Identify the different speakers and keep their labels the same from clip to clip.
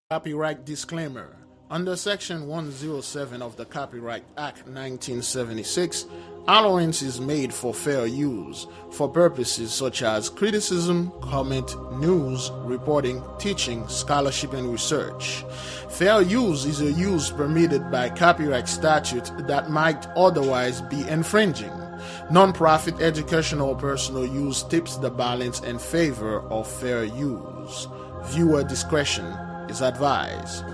Speaker 1: Copyright disclaimer. Under Section 107 of the Copyright Act 1976, allowance is made for fair use for purposes such as criticism, comment, news, reporting, teaching, scholarship, and research. Fair use is a use permitted by copyright statute that might otherwise be infringing. Non-profit educational or personal use tips the balance in favor of fair use. Viewer discretion is advised.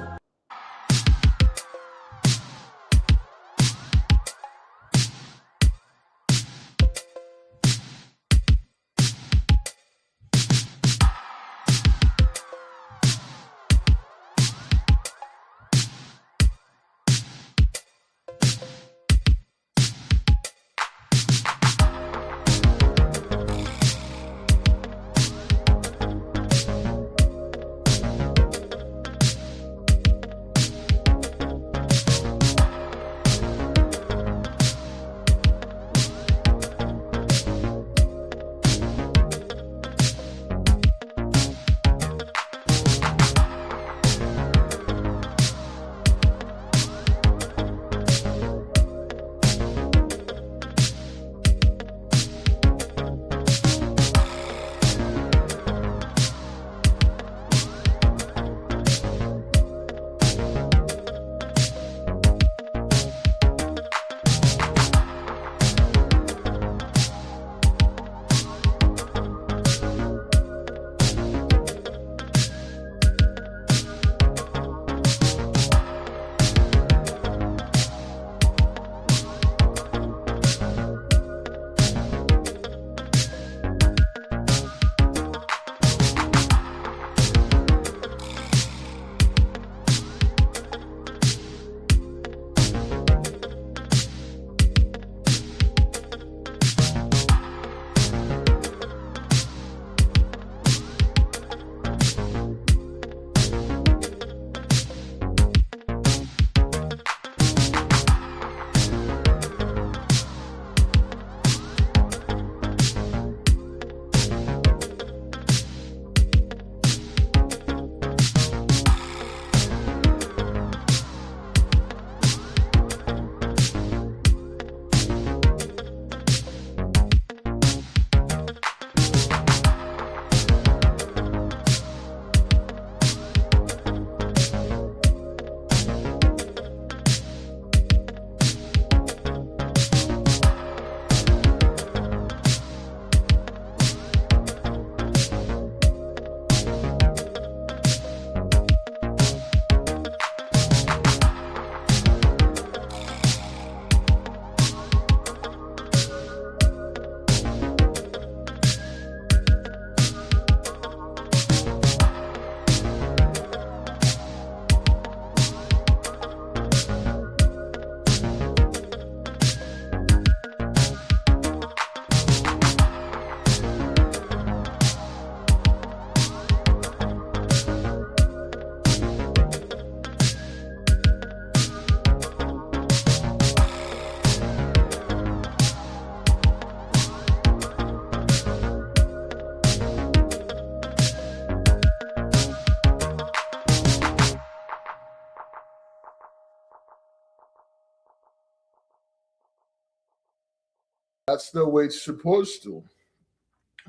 Speaker 1: That's the way it's supposed to.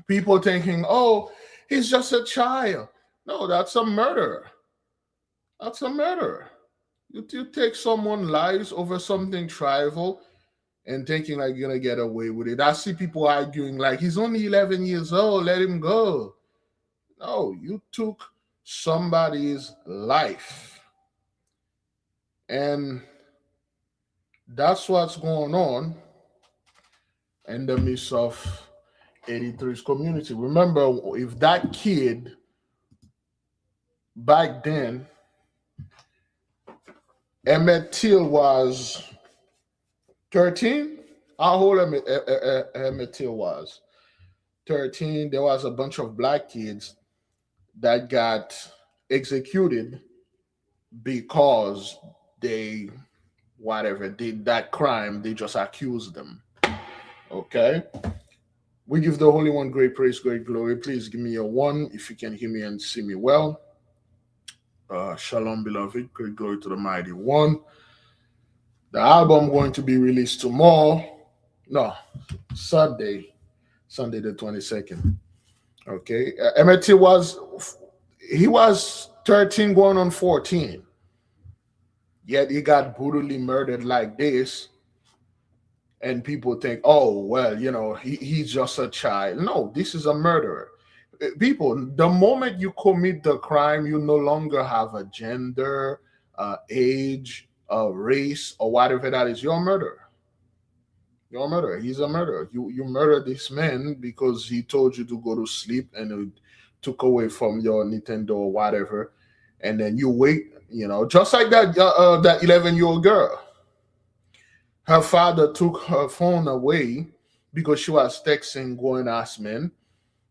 Speaker 1: People thinking, oh, he's just a child. No, that's a murder. That's a murder. You take someone's lives over something trivial and thinking like you're gonna get away with it. I see people arguing like he's only 11 years old, let him go. No, you took somebody's life. And that's what's going on in the midst of 83's community. Remember, if that kid back then, Emmett Till was 13. How old Emmett Till was? 13. There was a bunch of black kids that got executed because they, whatever, did that crime. They just accused them. Okay? We give the Holy One great praise, great glory. Please give me a 1 if you can hear me and see me well. Shalom, beloved. Great glory to the mighty one. The album going to be released tomorrow. No, Sunday, Sunday the 22nd. Okay. Emmett he was 13 going on 14. Yet he got brutally murdered like this. And people think, oh, well, he's just a child. No, this is a murderer. People, the moment you commit the crime, you no longer have a gender, age, race, or whatever that is. You're a murderer. You're a murderer. He's a murderer. You murdered this man because he told you to go to sleep and it took away from your Nintendo or whatever, and then you wait. Just like that 11-year-old girl. Her father took her phone away because she was texting going ass men.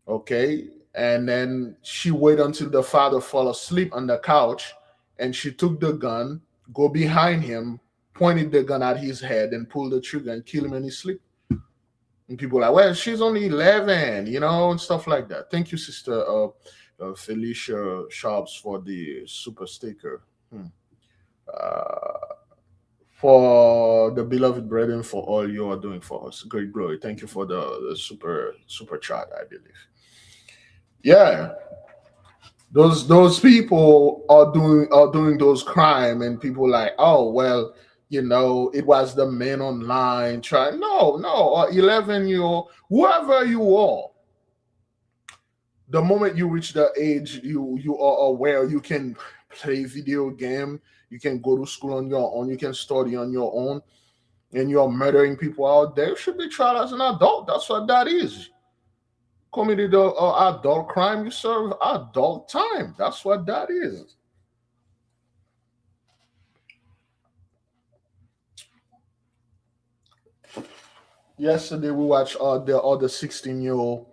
Speaker 1: Okay. And then she waited until the father fell asleep on the couch and she took the gun, go behind him, pointed the gun at his head and pulled the trigger and killed him in his sleep. And people are like, well, she's only 11, and stuff like that. Thank you, Sister Felicia Sharps, for the super sticker. For the beloved brethren, for all you are doing for us. Great glory. Thank you for the super chat, I believe. Yeah. Those people are doing those crime, and people like, oh well, it was the men online trying. No, 11-year-old, whoever you are, the moment you reach the age you are aware you can play video game, you can go to school on your own, you can study on your own, and you're murdering people out there, you should be tried as an adult. That's what that is. Committed adult crime, you serve adult time. That's what that is. Yesterday we watched the other 16-year-old,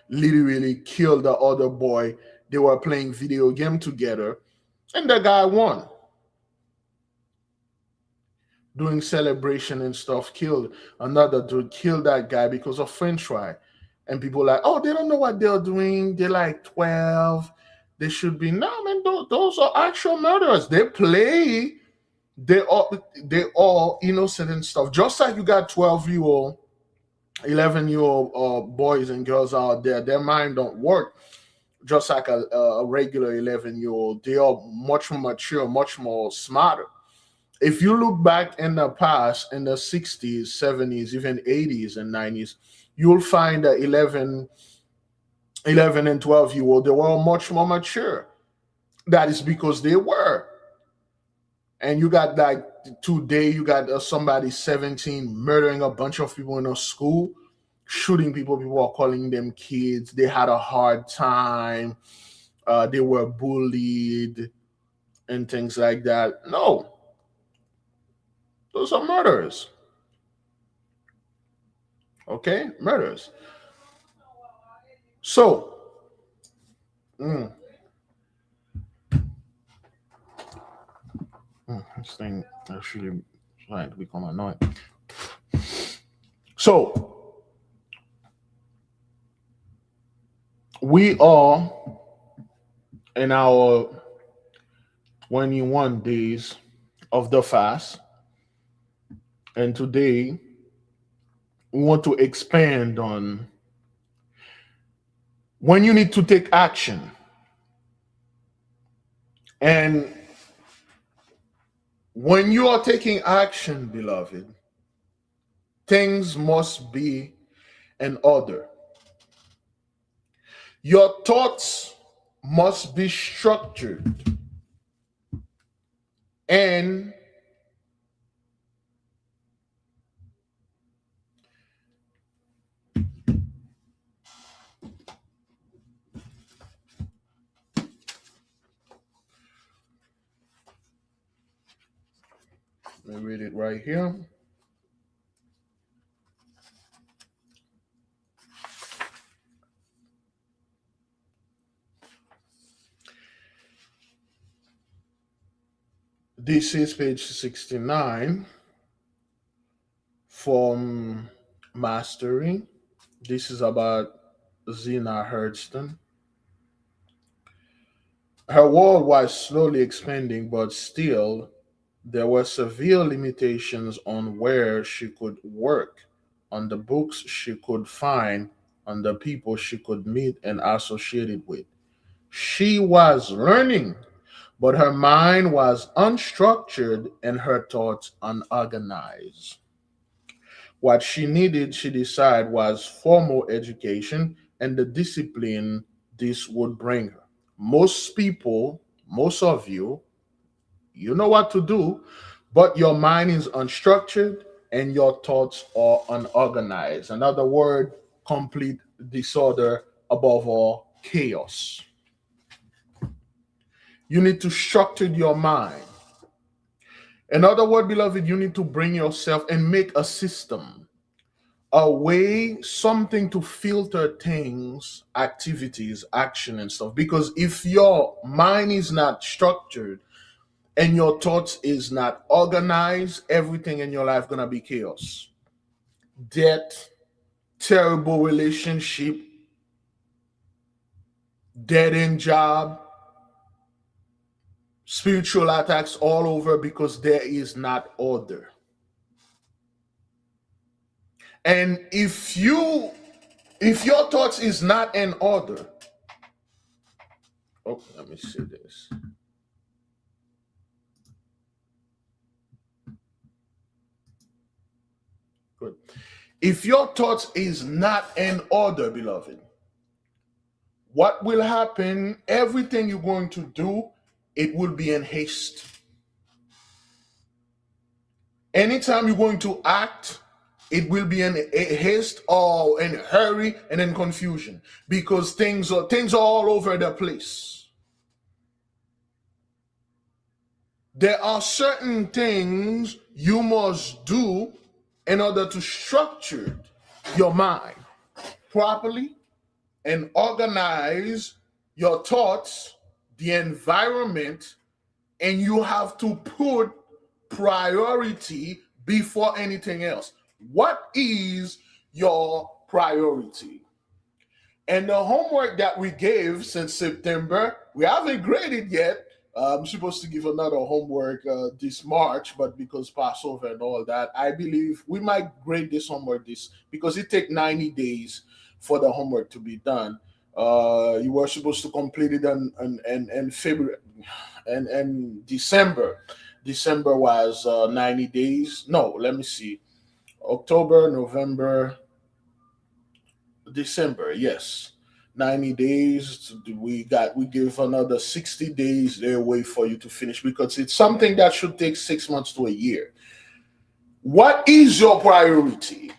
Speaker 1: literally killed the other boy. They were playing video game together, and the guy won. Doing celebration and stuff, killed another dude, killed that guy because of French fry. And people like, oh, they don't know what they're doing. They're like 12. They should be. No, man, those are actual murderers. They play. They all innocent and stuff. Just like you got 12-year-old, 11-year-old boys and girls out there, their mind don't work just like a regular 11-year-old. They are much more mature, much more smarter. If you look back in the past, in the 60s, 70s, even 80s and 90s, you'll find that 11 and 12-year-old, they were much more mature. That is because they were. And you got like today, you got somebody 17 murdering a bunch of people in a school, shooting people. People are calling them kids. They had a hard time. They were bullied and things like that. No, those are murderers. Okay, murders. So, this thing actually trying to become annoying. So, we are in our 21 days of the fast, and today we want to expand on when you need to take action. And when you are taking action, beloved, things must be in order. Your thoughts must be structured and let me read it right here. This is page 69 from Mastery. This is about Zena Hurston. Her world was slowly expanding, but still, there were severe limitations on where she could work, on the books she could find, on the people she could meet and associated with. She was learning, but her mind was unstructured and her thoughts unorganized. What she needed, she decided, was formal education and the discipline this would bring her. Most people, most of you, you know what to do, but your mind is unstructured and your thoughts are unorganized. Another word, complete disorder, above all, chaos. You need to structure your mind. In other words, beloved, you need to bring yourself and make a system, a way, something to filter things, activities, action, and stuff. Because if your mind is not structured and your thoughts is not organized, everything in your life gonna be chaos. Debt, terrible relationship, dead end job, spiritual attacks all over because there is not order. And if your thoughts is not in order, oh, let me see this. Good. If your thoughts is not in order, beloved, what will happen? Everything you're going to do, it will be in haste. Anytime you're going to act, it will be in a haste or in a hurry and in confusion because things are all over the place. There are certain things you must do in order to structure your mind properly and organize your thoughts, the environment, and you have to put priority before anything else. What is your priority? And the homework that we gave since September, we haven't graded yet. I'm supposed to give another homework this March, but because Passover and all that, I believe we might grade this homework this because it takes 90 days for the homework to be done. You were supposed to complete it in February and December. December was 90 days. No, let me see. October, November, December, yes. 90 days. We give another 60 days their way for you to finish because it's something that should take 6 months to a year. What is your priority?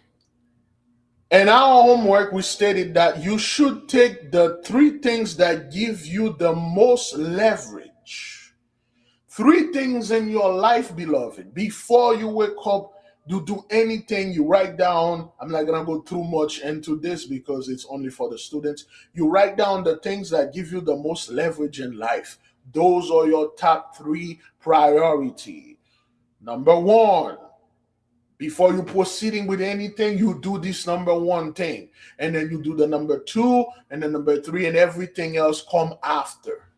Speaker 1: In our homework, we stated that you should take the three things that give you the most leverage. Three things in your life, beloved. Before you wake up, you do anything, you write down. I'm not going to go too much into this because it's only for the students. You write down the things that give you the most leverage in life. Those are your top three priority. Number one, before you proceeding with anything, you do this number one thing. And then you do the number two and the number three and everything else come after.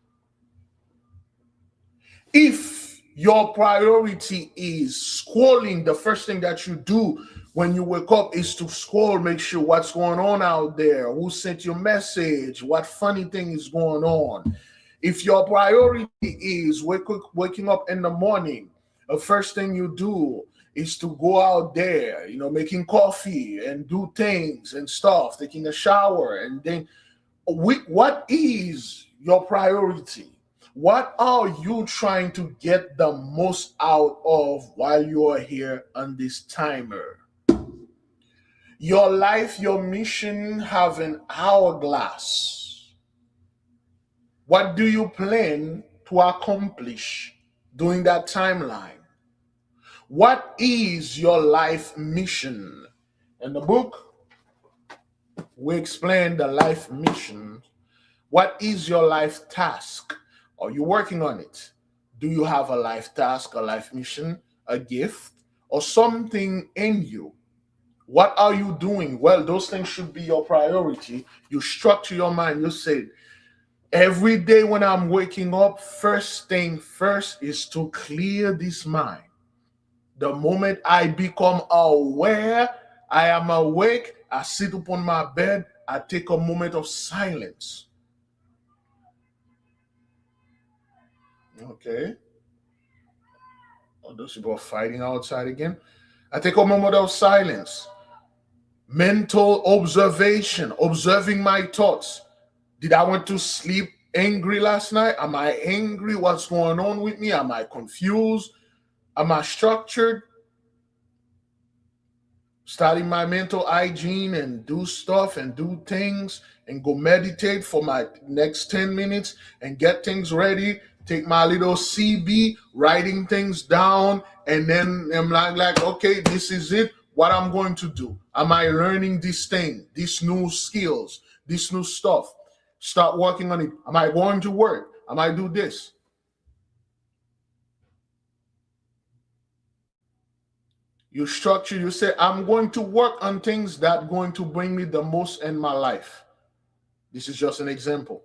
Speaker 1: If your priority is scrolling, the first thing that you do when you wake up is to scroll, make sure what's going on out there, who sent you a message, what funny thing is going on. If your priority is waking up in the morning, the first thing you do is to go out there, making coffee and do things and stuff, taking a shower, and then what is your priority? What are you trying to get the most out of while you are here on this timer? Your life, your mission have an hourglass. What do you plan to accomplish during that timeline? What is your life mission? In the book, we explain the life mission. What is your life task? Are you working on it? Do you have a life task, a life mission, a gift, or something in you? What are you doing? Well, those things should be your priority. You structure your mind. You say, Every day when I'm waking up, first thing first is to clear this mind. The moment I become aware, I am awake, I sit upon my bed, I take a moment of silence. Okay. Oh, those people are fighting outside again. I take a moment of silence. Mental observation, observing my thoughts. Did I want to sleep angry last night? Am I angry? What's going on with me? Am I confused? Am I structured? Starting my mental hygiene and do stuff and do things and go meditate for my next 10 minutes and get things ready. Take my little CB, writing things down, and then I'm like, okay, this is it. What I'm going to do. Am I learning this thing, these new skills, this new stuff? Start working on it. Am I going to work? Am I do this? You structure, you say, I'm going to work on things that are going to bring me the most in my life. This is just an example.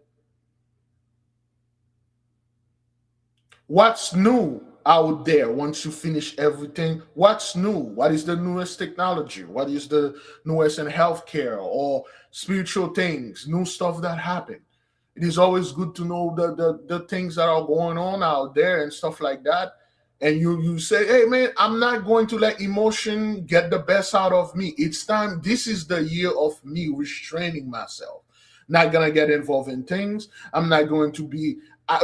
Speaker 1: What's new out there once you finish everything? What's new? What is the newest technology? What is the newest in healthcare or spiritual things, new stuff that happen? It is always good to know the things that are going on out there and stuff like that. And you say, hey man, I'm not going to let emotion get the best out of me. It's time. This is the year of me restraining myself. Not gonna get involved in things. I'm not going to be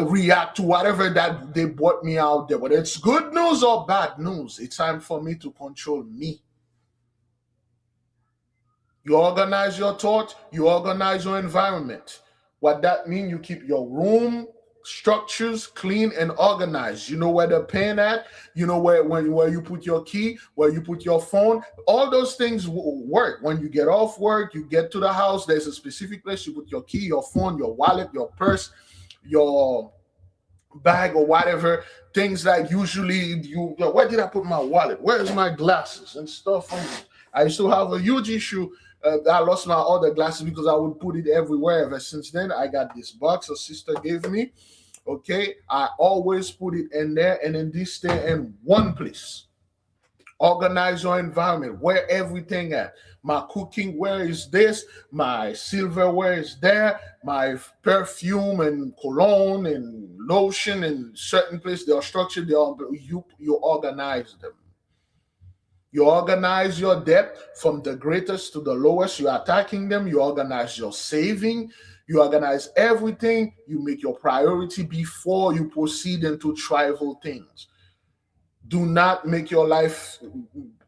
Speaker 1: react to whatever that they brought me out there. Whether it's good news or bad news, it's time for me to control me. You organize your thought, you organize your environment. What that means, you keep your room structures clean and organized. You know where the pen at, you know where you put your key, where you put your phone. All those things work. When you get off work, you get to the house, there's a specific place you put your key, your phone, your wallet, your purse, your bag or whatever. Things like usually where did I put my wallet? Where's my glasses and stuff? I used to have a huge issue. I lost my other glasses because I would put it everywhere. Ever since then, I got this box a sister gave me. Okay, I always put it in there, and then this stay in one place. Organize your environment. Where everything at? My cooking, where is this? My silverware is there. My perfume and cologne and lotion and certain place they are structured. You organize them. You organize your debt from the greatest to the lowest. You're attacking them. You organize your saving. You organize everything. You make your priority before you proceed into trivial things. Do not make your life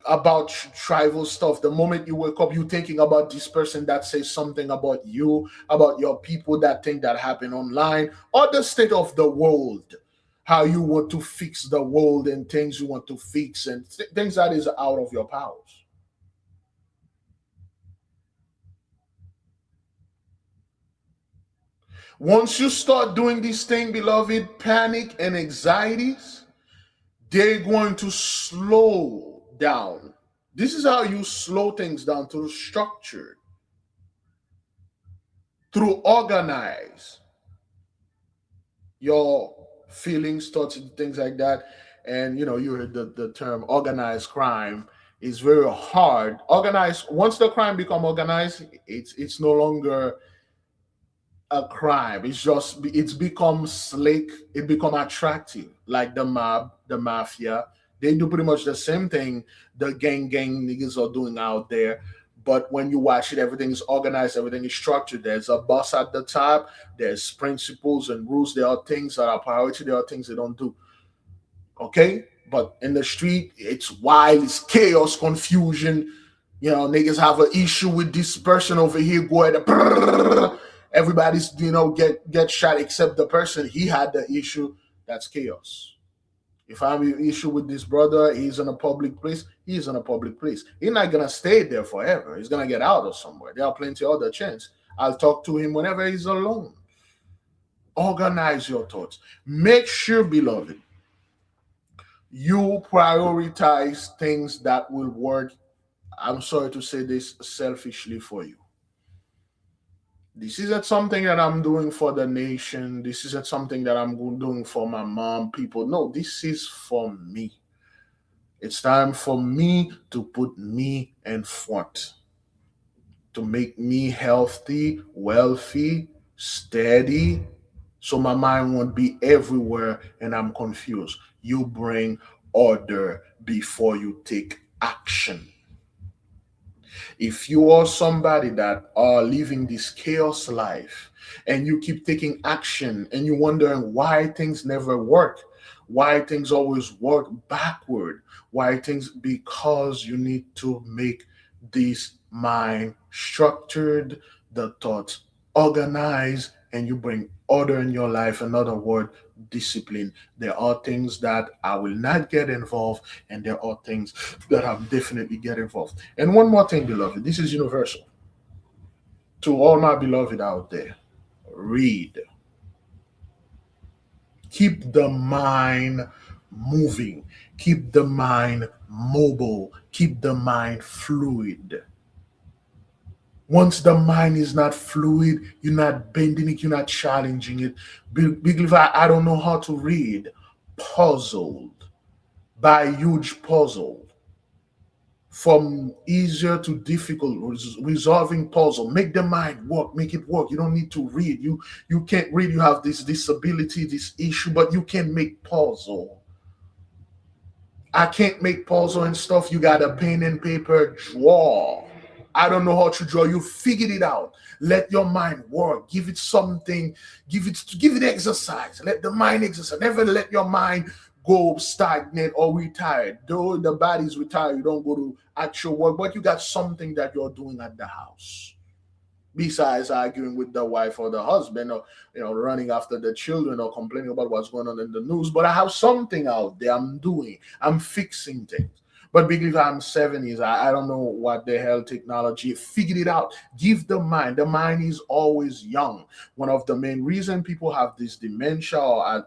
Speaker 1: about trivial stuff. The moment you wake up, you're thinking about this person that says something about you, about your people, that thing that happened online, or the state of the world, how you want to fix the world and things you want to fix and things that is out of your powers. Once you start doing this thing, beloved, panic and anxieties, they're going to slow down. This is how you slow things down, through structure, through organize your feelings, thoughts, and things like that. And you heard the term organized crime is very hard. Organized, once the crime become organized, it's no longer a crime. It's become slick. It become attractive, like the mob, the mafia. They do pretty much the same thing the gang niggas are doing out there. But when you watch it, everything is organized, everything is structured. There's a boss at the top. There's principles and rules. There are things that are priority. There are things they don't do. Okay, but in the street, it's wild. It's chaos, confusion. Niggas have an issue with this person over here. Go ahead. Everybody's get shot except the person he had the issue. That's chaos. If I have an issue with this brother, he's in a public place. He's in a public place. He's not gonna stay there forever. He's gonna get out of somewhere. There are plenty of other chance. I'll talk to him whenever he's alone. Organize your thoughts. Make sure, beloved, you prioritize things that will work. I'm sorry to say this selfishly for you. This isn't something that I'm doing for the nation. This isn't something that I'm doing for my mom, people. No, this is for me. It's time for me to put me in front, to make me healthy, wealthy, steady, so my mind won't be everywhere and I'm confused. You bring order before you take action. If you are somebody that are living this chaos life and you keep taking action and you're wondering why things never work, why things always work backward, why things, because you need to make this mind structured, the thoughts organized, and you bring order in your life. In other words, discipline. There are things that I will not get involved, and there are things that I'm definitely get involved. And one more thing, beloved, this is universal. To all my beloved out there, read. Keep the mind moving. Keep the mind mobile. Keep the mind fluid. Once the mind is not fluid, you're not bending it, you're not challenging it. Big Levi, I don't know how to read. Puzzled by huge puzzle. From easier to difficult, resolving puzzle. Make the mind work, make it work. You don't need to read. You can't read, you have this disability, this issue, but you can make puzzle. I can't make puzzle and stuff. You got a pen and paper, draw. I don't know how to draw. You figured it out. Let your mind work. Give it something. Give it exercise. Let the mind exercise. Never let your mind go stagnant or retired. Though the body's retired, you don't go to actual work, but you got something that you're doing at the house besides arguing with the wife or the husband, or running after the children or complaining about what's going on in the news. But I have something out there I'm doing. I'm fixing things. But because I'm 70s, I don't know what the hell technology. Figured it out. Give the mind. The mind is always young. One of the main reason people have this dementia or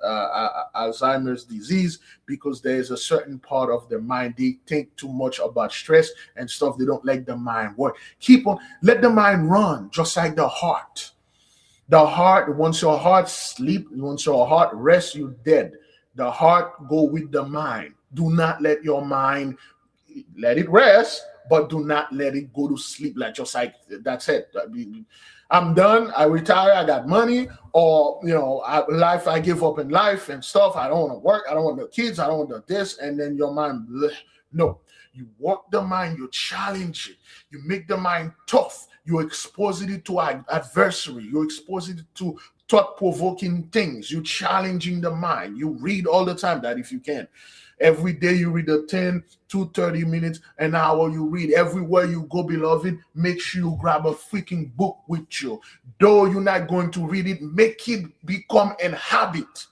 Speaker 1: Alzheimer's disease, because there is a certain part of the mind they think too much about stress and stuff. They don't let the mind work. Keep on. Let the mind run, just like the heart. The heart, once your heart sleep, once your heart rests, you dead. The heart go with the mind. Do not let your mind, let it rest, but do not let it go to sleep. Like just like that's it. I'm done. I retire. I got money, or life. I give up in life and stuff. I don't want to work. I don't want the kids. I don't want the this. And then your mind, no. You work the mind. You challenge it. You make the mind tough. You expose it to adversary. You expose it to thought-provoking things. You challenging the mind. You read all the time. That if you can. Every day you read a 10 to 30 minutes, an hour you read. Everywhere you go, beloved, make sure you grab a freaking book with you. Though you're not going to read it, make it become a habit.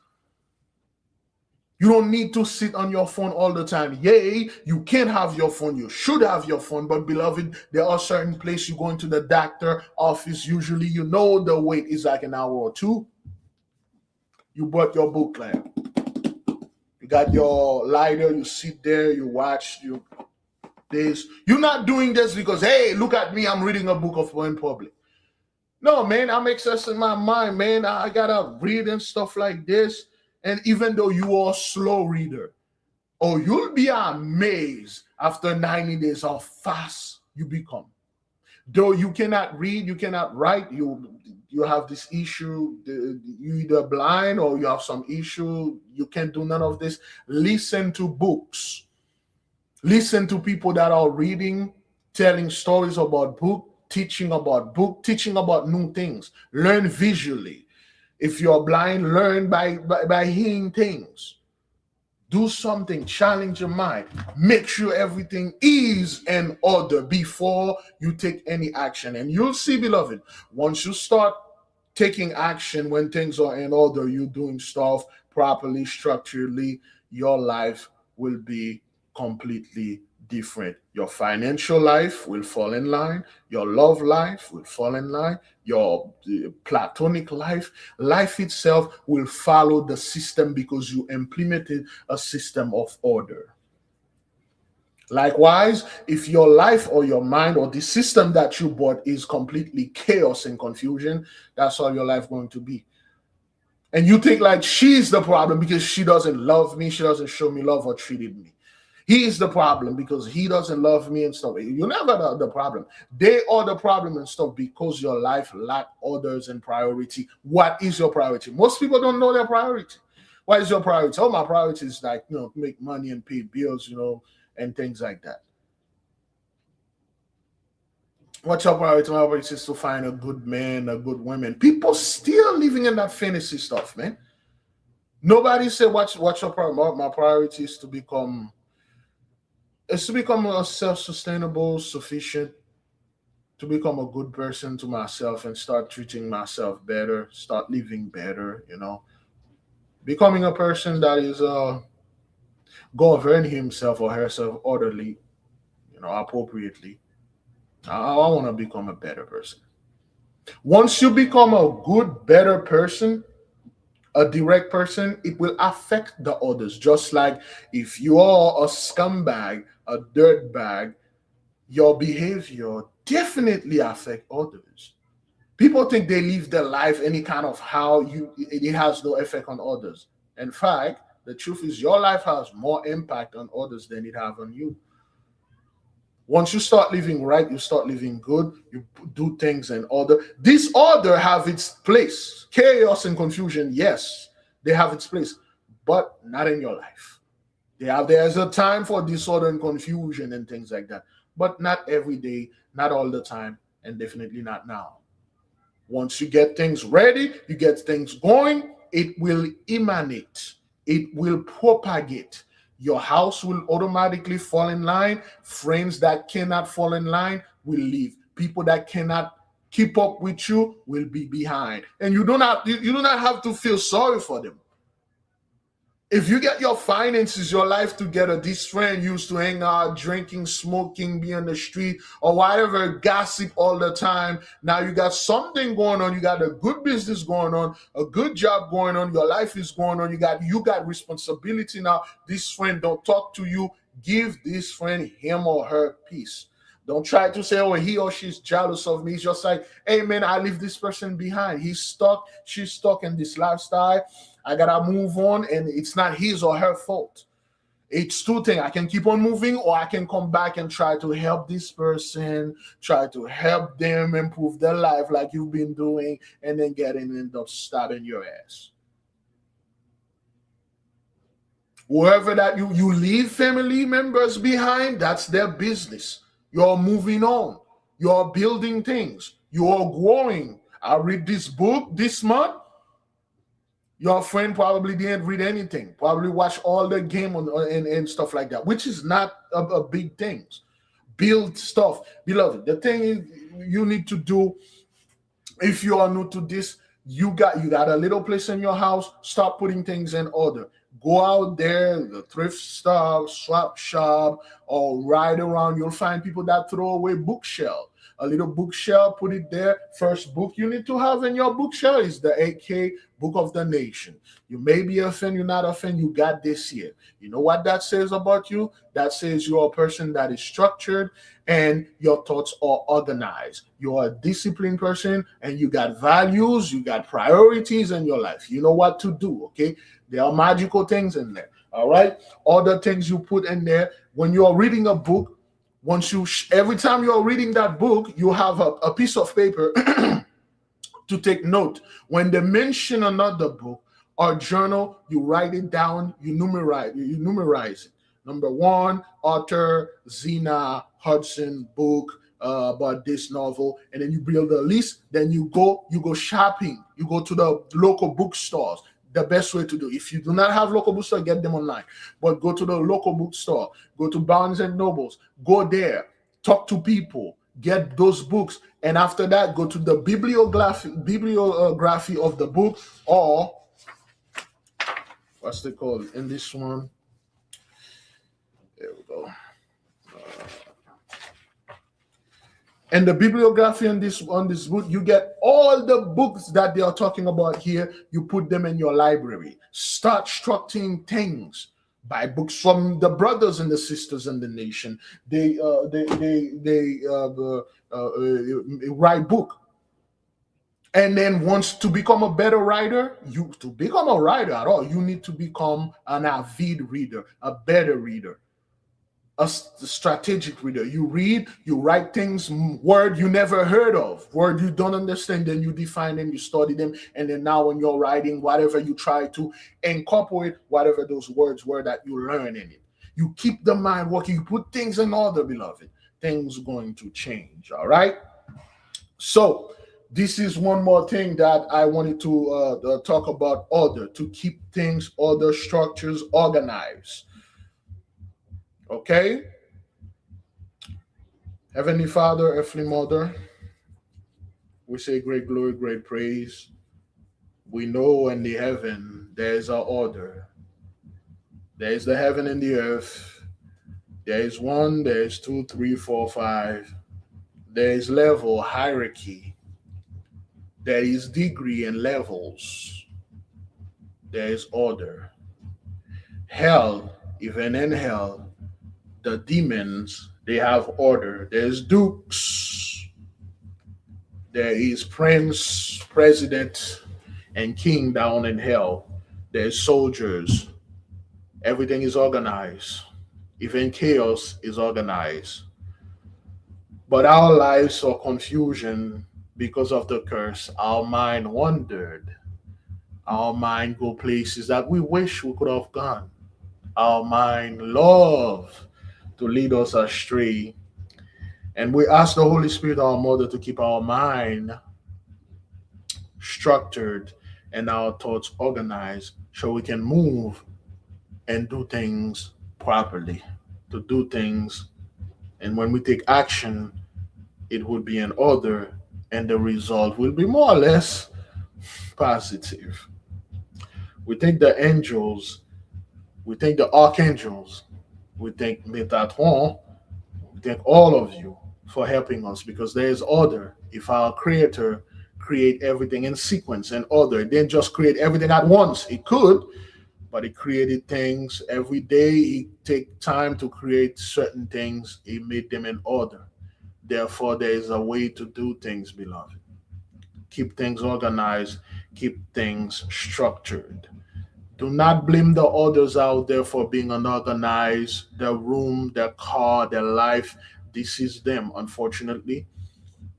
Speaker 1: You don't need to sit on your phone all the time. Yay, you can have your phone. You should have your phone. But beloved, there are certain places you go into the doctor office. Usually, the wait is like an hour or two. You brought your book lamp. You got your lighter, you sit there, you watch this. You're not doing this because, hey, look at me, I'm reading a book of in public. No, man, I'm accessing my mind, man. I gotta read and stuff like this. And even though you are a slow reader, you'll be amazed after 90 days how fast you become. Though you cannot read, you cannot write, you have this issue, you either blind or you have some issue, you can't do none of this. Listen to books. Listen to people that are reading, telling stories about book, teaching about new things. Learn visually. If you're blind, learn by hearing things. Do something, challenge your mind. Make sure everything is in order before you take any action. And you'll see, beloved, once you start taking action when things are in order, you're doing stuff properly, structurally, your life will be completely different. Your financial life will fall in line. Your love life will fall in line. Your platonic life itself will follow the system because you implemented a system of order. Likewise, if your life or your mind or the system that you bought is completely chaos and confusion, that's all your life going to be. And you think like she's the problem because she doesn't love me, she doesn't show me love or treated me. He is the problem because he doesn't love me and stuff. You're never the problem. They are the problem and stuff because your life lack orders and priority. What is your priority? Most people don't know their priority. What is your priority? Oh, my priority is like, make money and pay bills, and things like that. What's your priority? My priority is to find a good man, a good woman. People still living in that fantasy stuff, man. Nobody said what's your priority. My priority is to become a self-sustainable, sufficient, to become a good person to myself and start treating myself better, start living better, becoming a person that is govern himself or herself orderly, appropriately. I want to become a better person. Once you become a good, better person, a direct person, it will affect the others. Just like if you are a scumbag, a dirtbag, your behavior definitely affect others. People think they live their life any kind of how it has no effect on others. In fact, the truth is your life has more impact on others than it have on you. Once you start living right, you start living good, you do things in order. This order have its place. Chaos and confusion, yes, they have its place, but not in your life. There's a time for disorder and confusion and things like that, but not every day, not all the time, and definitely not now. Once you get things ready, you get things going, it will emanate, it will propagate. Your house will automatically fall in line. Friends that cannot fall in line will leave. People that cannot keep up with you will be behind. And you do not have to feel sorry for them. If you get your finances, your life together, this friend used to hang out, drinking, smoking, be on the street, or whatever, gossip all the time. Now you got something going on. You got a good business going on, a good job going on. Your life is going on. You got responsibility now. This friend don't talk to you. Give this friend him or her peace. Don't try to say, oh, he or she's jealous of me. It's just like, hey, man, I leave this person behind. He's stuck. She's stuck in this lifestyle. I got to move on, and it's not his or her fault. It's two things. I can keep on moving, or I can come back and try to help this person, try to help them improve their life like you've been doing, and then end up stabbing your ass. Wherever that you leave family members behind, that's their business. You're moving on. You're building things. You're growing. I read this book this month. Your friend probably didn't read anything. Probably watch all the game and stuff like that, which is not a big thing. Build stuff. Beloved, the thing is you need to do, if you are new to this, you got a little place in your house, start putting things in order. Go out there, the thrift store, swap shop, or ride around. You'll find people that throw away bookshelf. A little bookshelf, put it there. First book you need to have in your bookshelf is the AK Book of the Nation. You may be a fan, you're not a fan, you got this here. You know what that says about you? That says you're a person that is structured and your thoughts are organized. You're a disciplined person and you got values, you got priorities in your life. You know what to do, okay? There are magical things in there, all right? Other things you put in there. When you're reading a book, every time you're reading that book, you have a piece of paper to take note. When they mention another book or journal, you write it down, you numerize it. Number one, author, Zena Hudson book about this novel, and then you build a list. Then you go shopping. You go to the local bookstores. The best way to do. If you do not have local bookstore, get them online. But go to the local bookstore. Go to Barnes and Nobles. Go there. Talk to people. Get those books. And after that, go to the bibliography of the book, or what's it called in this one? There we go. And the bibliography on this book, you get all the books that they are talking about here. You put them in your library. Start structuring things. Buy books from the brothers and the sisters in the nation. They write book. And then once to become a better writer, you to become a writer at all, you need to become an avid reader, a better reader, a strategic reader. You read, you write things, word you never heard of, word you don't understand, then you define them, you study them, and then now when you're writing, whatever you try to incorporate, whatever those words were that you learn in it. You keep the mind working, you put things in order, beloved. Things going to change, all right? So, this is one more thing that I wanted to talk about order, to keep things, order, structures organized. Okay? Heavenly Father, earthly mother, we say great glory, great praise. We know in the heaven there is an order. There is the heaven and the earth. There is one, there is two, three, four, five. There is level, hierarchy. There is degree and levels. There is order. Hell, even in hell, the demons, they have order. There's dukes. There is prince, president, and king down in hell. There's soldiers. Everything is organized. Even chaos is organized. But our lives saw confusion because of the curse. Our mind wandered. Our mind go places that we wish we could have gone. Our mind love to lead us astray. And we ask the Holy Spirit, our mother, to keep our mind structured and our thoughts organized so we can move and do things properly, to do things. And when we take action, it would be in order and the result will be more or less positive. We thank the angels, we thank the archangels, we thank Metatron, we thank all of you for helping us because there is order. If our Creator create everything in sequence and order, it didn't just create everything at once. It could, but He created things every day. He take time to create certain things. He made them in order. Therefore, there is a way to do things, beloved. Keep things organized, keep things structured. Do not blame the others out there for being unorganized, their room, their car, their life. This is them, unfortunately.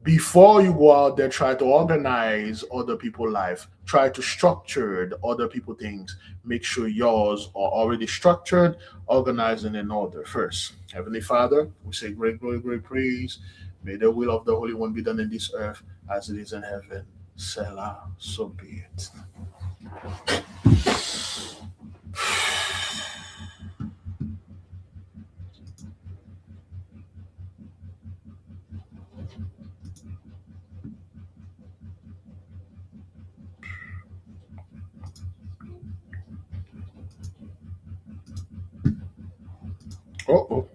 Speaker 1: Before you go out there, try to organize other people's life. Try to structure other people's things. Make sure yours are already structured, organized, and in order first. Heavenly Father, we say great glory, great praise. May the will of the Holy One be done in this earth as it is in heaven. Selah, so be it. Oh, oh.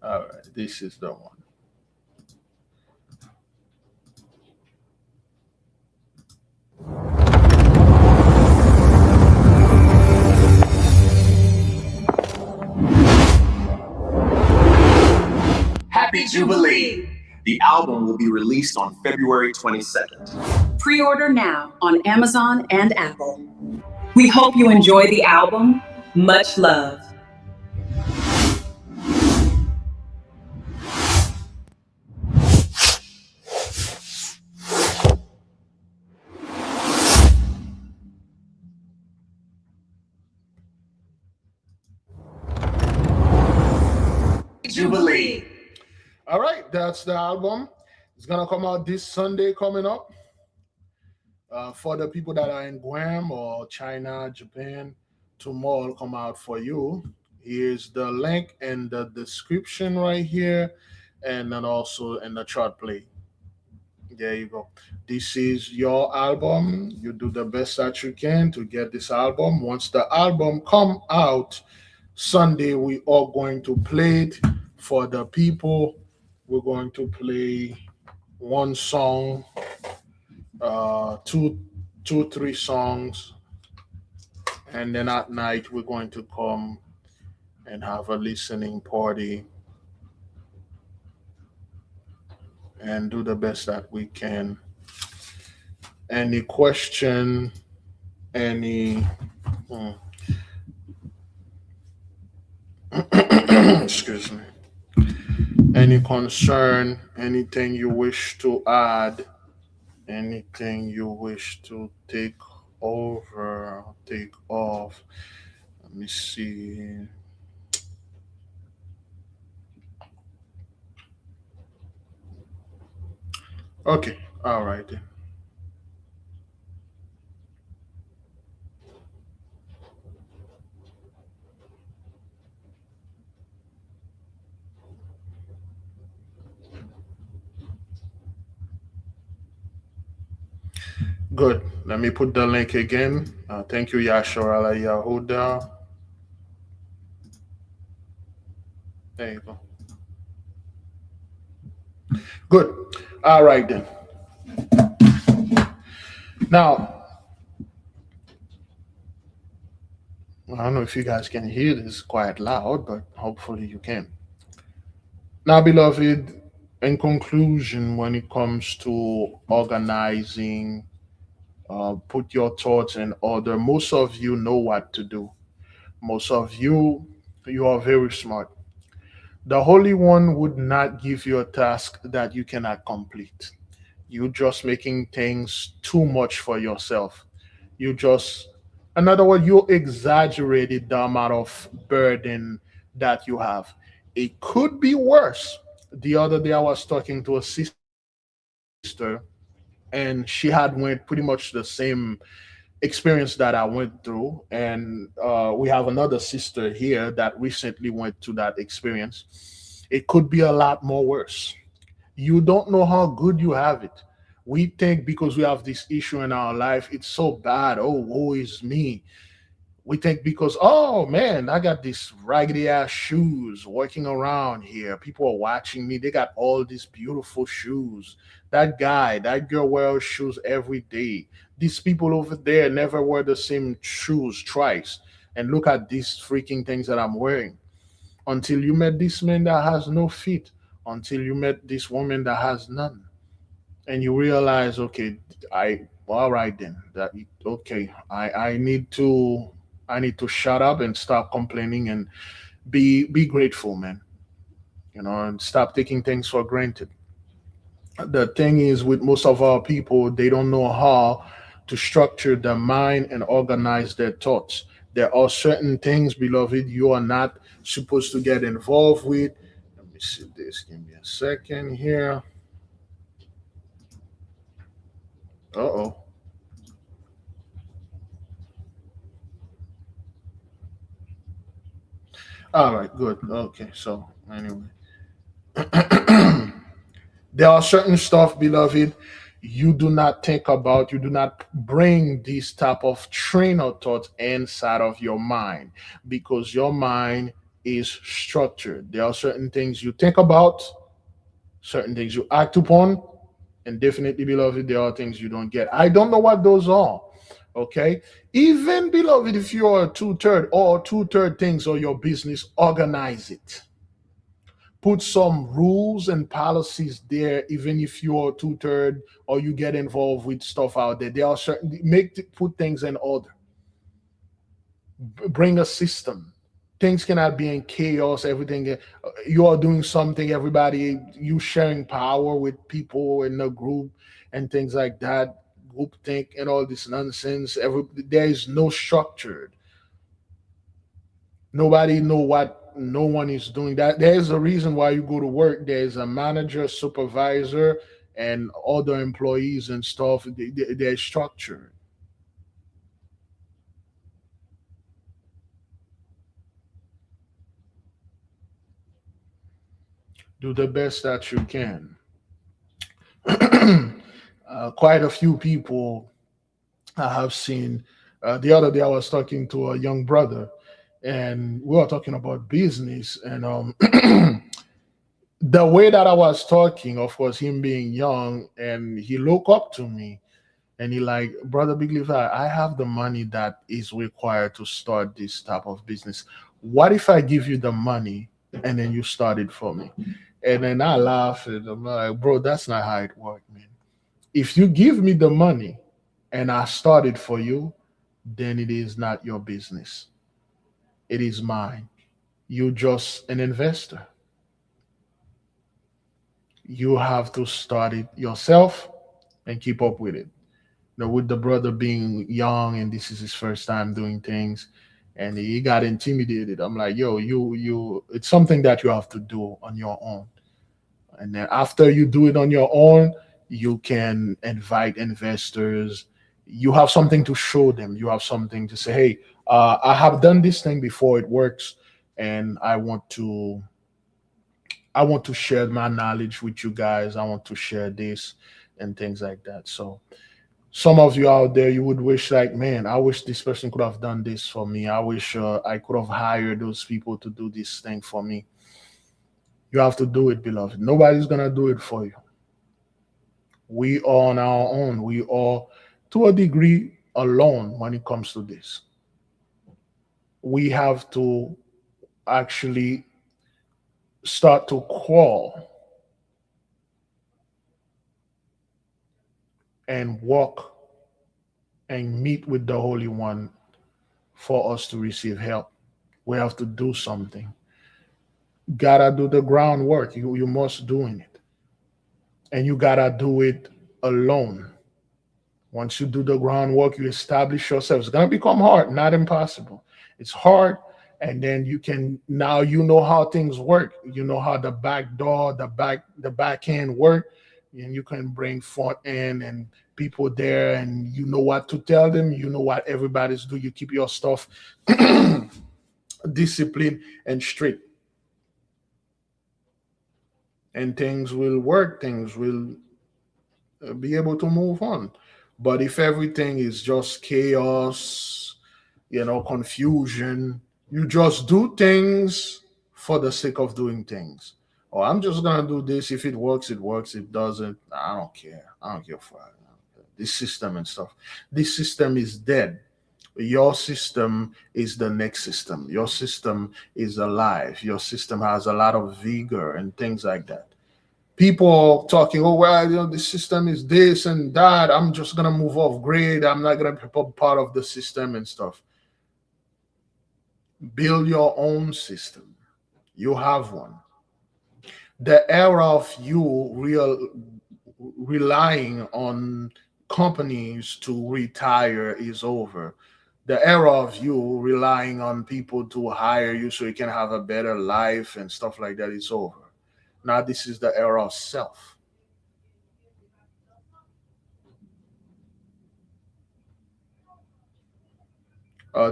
Speaker 1: All right, this is the one.
Speaker 2: Happy Jubilee! The album will be released on February 22nd.
Speaker 3: Pre-order now on Amazon and Apple. We hope you enjoy the album. Much love.
Speaker 2: Jubilee!
Speaker 1: All right, that's the album. It's gonna come out this Sunday coming up. For the people that are in Guam or China, Japan, tomorrow will come out for you. Here's the link in the description right here, and then also in the chart play. There you go. This is your album. You do the best that you can to get this album. Once the album come out Sunday, we are going to play it for the people. We're going to play one song, two, three songs, and then at night we're going to come and have a listening party and do the best that we can. Any question, any hmm, excuse me, any concern, anything you wish to add, anything you wish to take over, take off. Let me see. Okay, all right then. Good. Let me put the link again. Thank you, Yashara Yahuda. There you go. Good. All right then. Now, I don't know if you guys can hear this quite loud, but hopefully you can. Now, beloved, in conclusion, when it comes to organizing, put your thoughts in order. Most of you know what to do. Most of you, you are very smart. The Holy One would not give you a task that you cannot complete. You just making things too much for yourself. You just, in other words, you exaggerated the amount of burden that you have. It could be worse. The other day I was talking to a sister, and she had went pretty much the same experience that I went through, and we have another sister here that recently went through that experience. It could be a lot more worse. You don't know how good you have it. We think because we have this issue in our life, it's so bad. Oh, woe is me. We think because, oh man, I got these raggedy ass shoes walking around here. People are watching me. They got all these beautiful shoes. That guy, that girl wears shoes every day. These people over there never wear the same shoes twice. And look at these freaking things that I'm wearing. Until you met this man that has no feet, until you met this woman that has none, and you realize, okay, all right then, that okay, I need to shut up and stop complaining and be grateful, man. And stop taking things for granted. The thing is, with most of our people, they don't know how to structure their mind and organize their thoughts. There are certain things, beloved, you are not supposed to get involved with. Let me see this. Give me a second here. Uh-oh. All right, good. Okay, so anyway, there are certain stuff, beloved, you do not think about. You do not bring these type of train of thoughts inside of your mind because your mind is structured. There are certain things you think about, certain things you act upon, and definitely, beloved, there are things you don't get. I don't know what those are. Okay, even, beloved, if you are two-third or two-third things or your business, organize it. Put some rules and policies there. Even if you're two-third or you get involved with stuff out there, there are certain put things in order. Bring a system. Things cannot be in chaos. Everything you are doing something, everybody, you sharing power with people in a group and things like that, group think and all this nonsense. There is no structure. Nobody know what no one is doing. That there's a reason why you go to work. There's a manager, supervisor, and other employees and stuff. They're structured. Do the best that you can. Quite a few people I have seen. The other day, I was talking to a young brother, and we were talking about business. And the way that I was talking, of course, him being young, and he looked up to me. And he like, brother Big Levi, I have the money that is required to start this type of business. What if I give you the money and then you start it for me? And then I laugh and I'm like, bro, that's not how it works, man. If you give me the money and I start it for you, then it is not your business. It is mine. You just an investor. You have to start it yourself and keep up with it. With the brother being young and this is his first time doing things, and he got intimidated. I'm like, yo, it's something that you have to do on your own. And then after you do it on your own, you can invite investors. You have something to show them. You have something to say, hey, I have done this thing before, it works, and I want to share my knowledge with you guys. I want to share this and things like that. So some of you out there, you would wish like, man, I wish this person could have done this for me. I wish I could have hired those people to do this thing for me. You have to do it, beloved. Nobody's gonna do it for you. We are on our own. We are, to a degree, alone when it comes to this. We have to actually start to crawl and walk and meet with the Holy One for us to receive help. We have to do something. Gotta do the groundwork. You must doing it. And you gotta do it alone. Once you do the groundwork, you establish yourself. It's gonna become hard, not impossible. It's hard, and then you can now you know how things work. You know how the back door, the back end work, and you can bring front end and people there, and you know what to tell them. You know what everybody's do. You keep your stuff disciplined and straight, and things will work. Things will be able to move on. But if everything is just chaos, confusion, you just do things for the sake of doing things. Oh, I'm just gonna do this. If it works, it works. If it doesn't, I don't care. I don't care for this system and stuff. This system is dead. Your system is the next system. Your system is alive. Your system has a lot of vigor and things like that. People talking, oh well, the system is this and that. I'm just gonna move off grid. I'm not gonna be part of the system and stuff. Build your own system. You have one. The era of you relying on companies to retire is over. The era of you relying on people to hire you so you can have a better life and stuff like that is over. Now this is the era of self.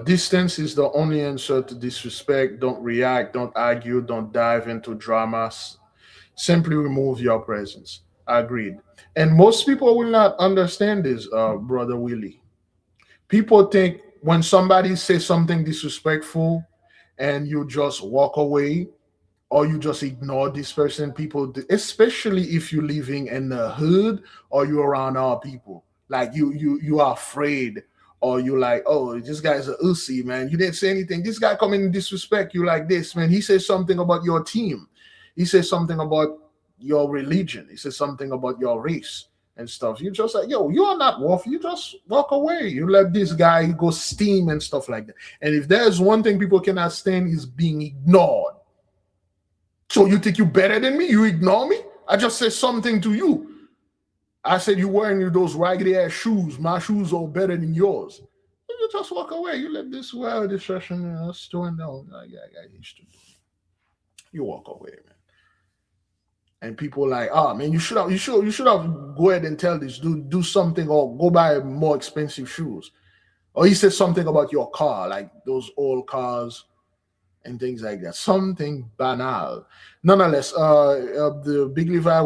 Speaker 1: Distance is the only answer to disrespect. Don't react, don't argue, don't dive into dramas. Simply remove your presence. Agreed. And most people will not understand this, Brother Willie. People think when somebody says something disrespectful and you just walk away, or you just ignore this person, people, especially if you're living in the hood or you're around our people, like you are afraid, or you like, oh, this guy's a ussy, man, you didn't say anything, this guy come in and disrespect you like this, man, he says something about your team, he says something about your religion, he says something about your race and stuff. You just like, yo, you are not worth, you just walk away, you let this guy go steam and stuff like that. And if there's one thing people cannot stand is being ignored. So you think you better than me? You ignore me? I just said something to you. I said you wearing those raggedy ass shoes. My shoes are better than yours. You just walk away. You let this distraction doing down. I used to do. You walk away, man. And people like, oh man, you should have go ahead and tell this dude do something or go buy more expensive shoes. Or he said something about your car, like those old cars and things like that. Something banal. Nonetheless, the Big Levi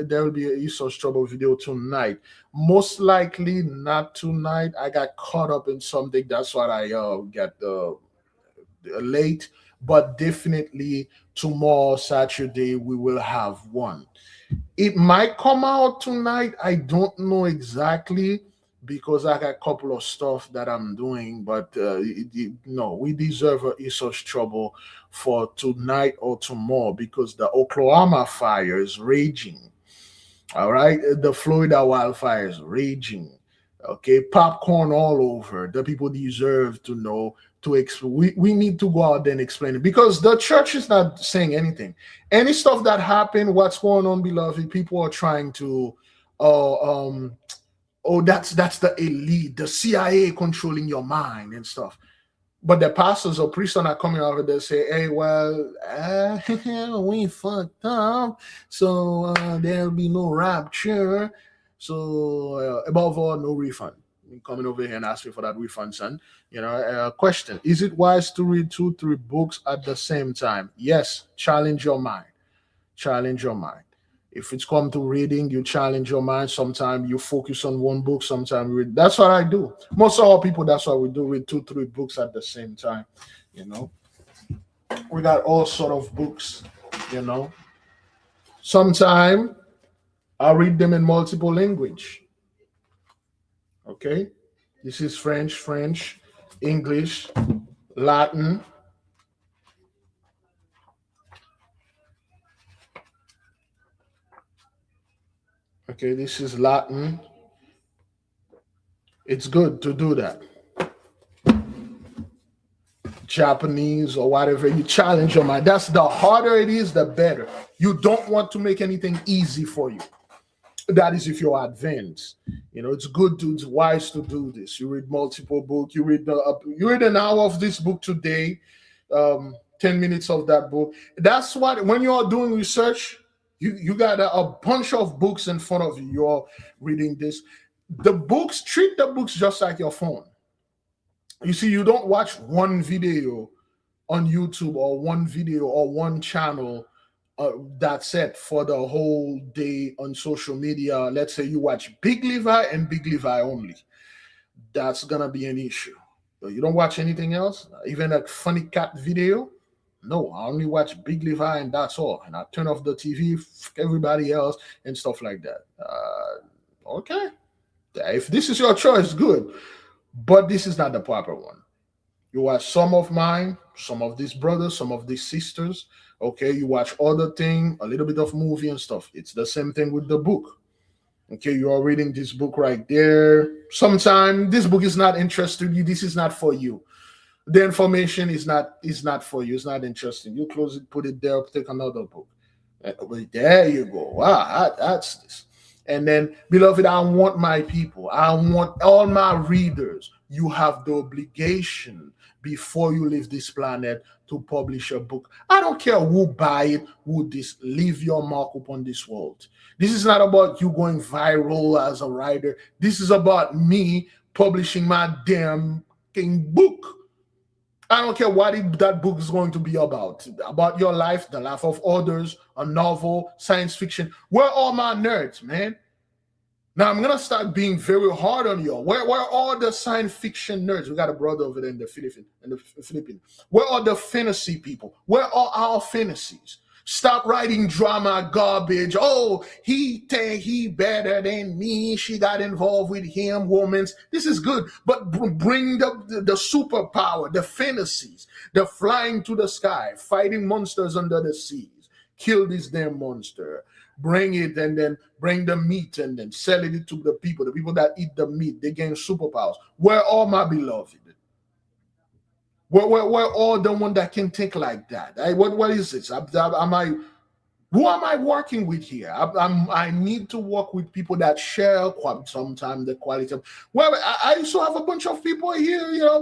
Speaker 1: there will be a Esau's Trouble video tonight. Most likely not tonight. I got caught up in something. That's why I got late. But definitely tomorrow, Saturday, we will have one. It might come out tonight. I don't know exactly because I got a couple of stuff that I'm doing, but no, we deserve such trouble for tonight or tomorrow because the Oklahoma fire is raging. All right, the Florida wildfire is raging. Okay, popcorn all over. The people deserve to know we need to go out there and explain it because the church is not saying anything. Any stuff that happened, what's going on, beloved, people are trying to oh, that's the elite, the CIA controlling your mind and stuff. But the pastors or priests are not coming over there and say, hey, well, we fucked up, so there'll be no rapture. So above all, no refund. You're coming over here and asking for that refund, son. Question: is it wise to read 2-3 books at the same time? Yes. Challenge your mind. Challenge your mind. If it's come to reading, you challenge your mind. Sometimes you focus on one book, sometimes you read. That's what I do. Most of our people, that's what we do, read 2-3 books at the same time. We got all sort of books, Sometimes I read them in multiple language. Okay? This is French, English, Latin. Okay, this is Latin. It's good to do that. Japanese or whatever, you challenge your mind. That's the harder it is, the better. You don't want to make anything easy for you. That is if you're advanced. It's wise to do this. You read multiple books. You read an hour of this book today, 10 minutes of that book. That's what, when you're doing research, you got a bunch of books in front of you. You're reading this. Treat the books just like your phone. You see, you don't watch one video on YouTube or one video or one channel that's it for the whole day on social media. Let's say you watch Big Levi and Big Levi only. That's going to be an issue. You don't watch anything else? Even a funny cat video? No, I only watch Big Levi and that's all. And I turn off the TV, everybody else and stuff like that. Okay. If this is your choice, good. But this is not the proper one. You watch some of mine, some of these brothers, some of these sisters. Okay, you watch other thing, a little bit of movie and stuff. It's the same thing with the book. Okay, you are reading this book right there. Sometimes this book is not interesting you. This is not for you. The information is not for you. It's not interesting. You close it, put it there, take another book. There you go. Wow, that's this. And then, beloved, I want my people, I want all my readers, you have the obligation before you leave this planet to publish a book. I don't care who buy it, who this, leave your mark upon this world. This is not about you going viral as a writer. This is about me publishing my damn book. I don't care what that book is going to be about your life, the life of others, a novel, science fiction. Where are all my nerds, man? Now I'm gonna start being very hard on you. Where are all the science fiction nerds? We got a brother over there in the Philippines. Where are the fantasy people? Where are our fantasies? Stop writing drama garbage. Oh, he think he better than me. She got involved with him, women's. This is good, but bring the superpower, the fantasies, the flying to the sky, fighting monsters under the seas. Kill this damn monster. Bring it and then bring the meat and then sell it to the people that eat the meat. They gain superpowers. Where are my beloved? Where all the one that can think like that? What is this? Who am I working with here? I need to work with people that share sometimes the quality of. Well, I used to have a bunch of people here,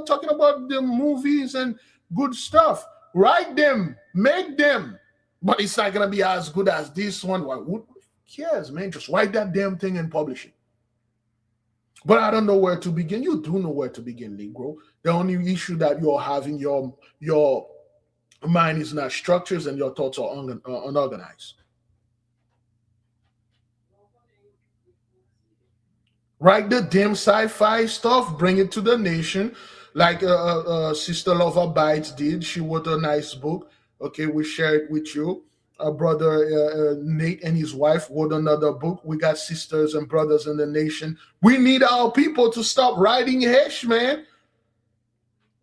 Speaker 1: talking about the movies and good stuff. Write them, make them. But it's not going to be as good as this one. Who cares, man? Just write that damn thing and publish it. But I don't know where to begin. You do know where to begin, Negro. The only issue that you're having, your mind is not structures and your thoughts are unorganized. Write the damn sci-fi stuff. Bring it to the nation. Like Sister Lover Bites did. She wrote a nice book. Okay, we share it with you. brother Nate and his wife wrote another book. We got sisters and brothers in the nation. We need our people to stop writing hash, man.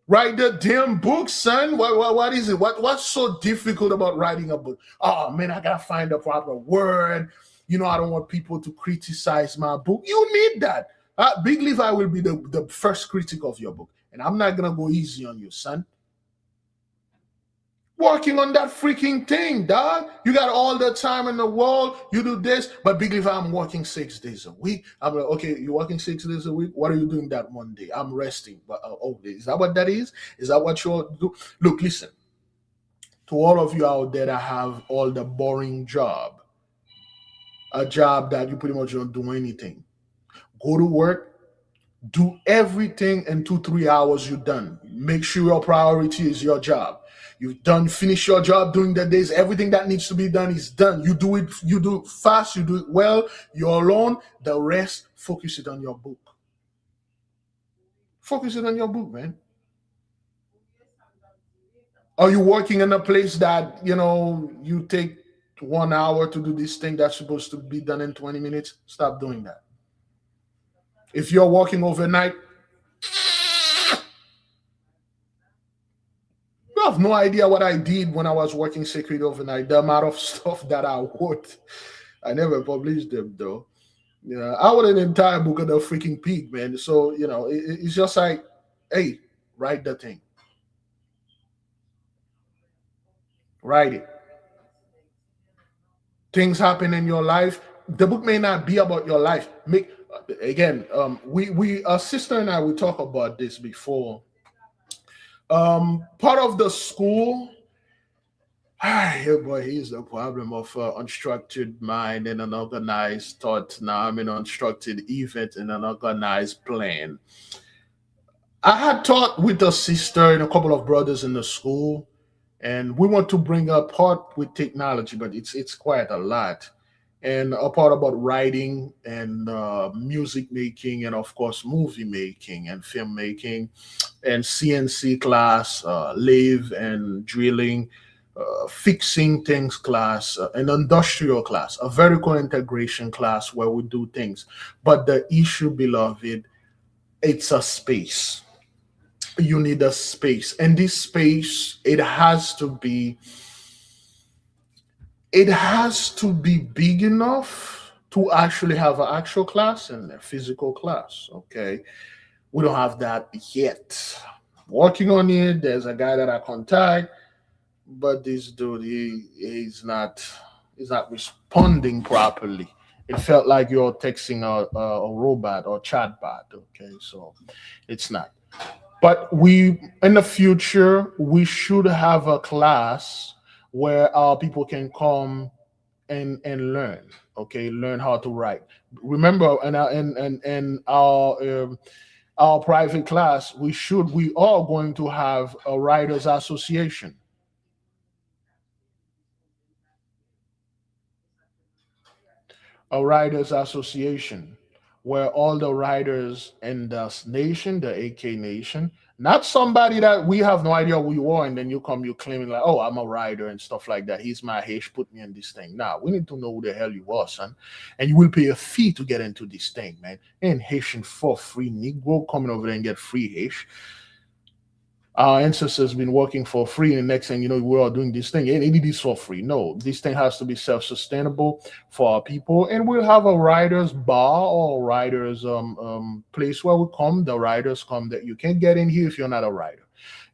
Speaker 1: Write the damn book, son. What is it? What's so difficult about writing a book? Oh man, I gotta find the proper word. I don't want people to criticize my book. You need that. Big Levi will be the first critic of your book, and I'm not gonna go easy on you, son. Working on that freaking thing, dog. You got all the time in the world. You do this, but Big Levi, I'm working 6 days a week. I'm like, okay, you're working 6 days a week. What are you doing that one day? I'm resting. But is that what that is? Is that what you do? Look, listen. To all of you out there that have all the boring job, a job that you pretty much don't do anything. Go to work, do everything in 2-3 hours. You're done. Make sure your priority is your job. You've done, finish your job during the days. Everything that needs to be done is done. You do it fast, you do it well. You're alone. The rest, focus it on your book. Focus it on your book, man. Are you working in a place that, you take 1 hour to do this thing that's supposed to be done in 20 minutes? Stop doing that. If you're working overnight, you have no idea what I did when I was working secret overnight. The amount of stuff that I wrote. I never published them though. I wrote an entire book of the freaking pig, man. So, it's just like, hey, write the thing. Write it. Things happen in your life. The book may not be about your life. We our sister and I, we talk about this before. Part of the school, here's the problem of unstructured mind and unorganized thought. Now I'm in unstructured event and an organized plan. I had taught with a sister and a couple of brothers in the school, and we want to bring a part with technology, but it's quite a lot. And a part about writing and music making, and of course movie making and film making, and CNC class, lathe and drilling, fixing things class, an industrial class, a vertical integration class where we do things. But the issue, beloved, it's a space. You need a space, and this space, it has to be big enough to actually have an actual class and a physical class. Okay, we don't have that yet. Working on it. There's a guy that I contact, but this dude, he's not responding properly. It felt like you're texting a robot or chatbot. Okay, so it's not. But in the future, we should have a class where our people can come and learn. Okay, learn how to write. Remember, in our private class, we are going to have a writers association. A writers association where all the writers in the nation, the AK nation, not somebody that we have no idea who you are, and then you claiming like, oh, I'm a writer and stuff like that. He's my H, put me in this thing. Nah, we need to know who the hell you are, son. And you will pay a fee to get into this thing, man. And Haitian for free, Negro coming over there and get free H. Our ancestors been working for free, and the next thing you know, we're all doing this thing. And it is for free. No, this thing has to be self-sustainable for our people. And we'll have a writer's bar or writer's place where the writers come that you can't get in here if you're not a writer.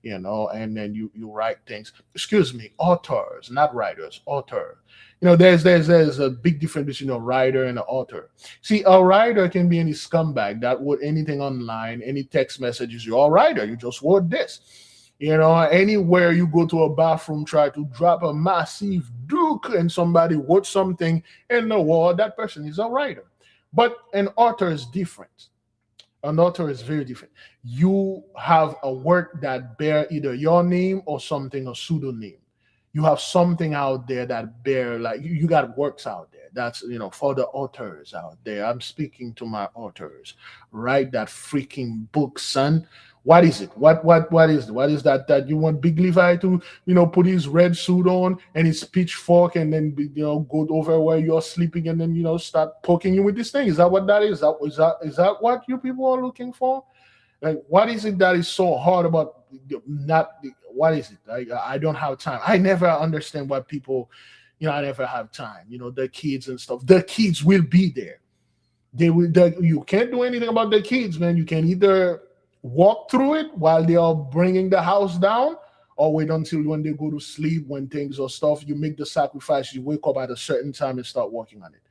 Speaker 1: And then you write things. Excuse me, authors, not writers, author. There's a big difference between a writer and an author. See, a writer can be any scumbag that wrote anything online, any text messages. You're a writer. You just wrote this. Anywhere you go to a bathroom, try to drop a massive duke and somebody wrote something in the wall, that person is a writer. But an author is different. An author is very different. You have a work that bear either your name or something, a pseudonym. You have something out there that bear, like you got works out there. That's, for the authors out there. I'm speaking to my authors. Write that freaking book, son. What is it? What is that you want Big Levi to, put his red suit on and his pitchfork and then, go over where you're sleeping and then, start poking you with this thing? Is that what that is? Is that what you people are looking for? Like, what is it that is so hard about not? What is it? I don't have time. I never understand what people, I never have time. The kids and stuff. The kids will be there. They will. You can't do anything about the kids, man. You can either walk through it while they are bringing the house down, or wait until when they go to sleep, when things or stuff. You make the sacrifice. You wake up at a certain time and start working on it.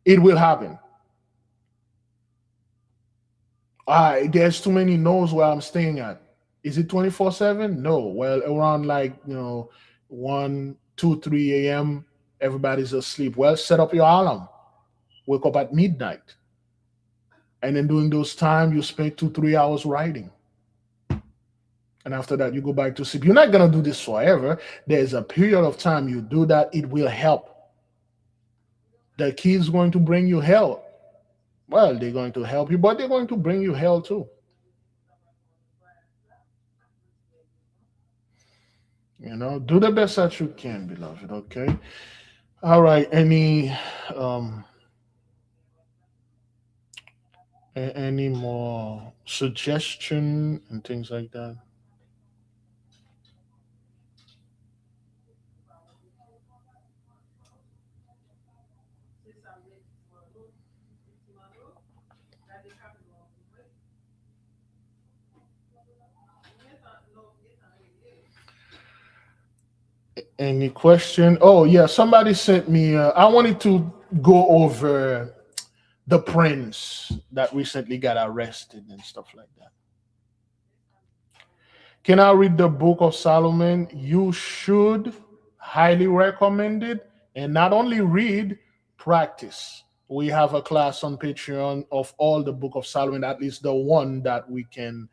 Speaker 1: It will happen. There's too many no's where I'm staying at. Is it 24/7? No. Well, around 1, 2, 3 a.m., everybody's asleep. Well, set up your alarm. Wake up at midnight. And then during those times, you spend 2, 3 hours writing. And after that, you go back to sleep. You're not going to do this forever. There's a period of time you do that. It will help. The kid's going to bring you hell. Well, they're going to help you, but they're going to bring you hell too. Do the best that you can, beloved. Okay. All right. Any more suggestion and things like that? Any question? Oh yeah, somebody sent me. I wanted to go over the prince that recently got arrested and stuff like that. Can I read the Book of Solomon? You should. Highly recommend it. And not only read, practice. We have a class on Patreon of all the Book of Solomon, at least the one that we can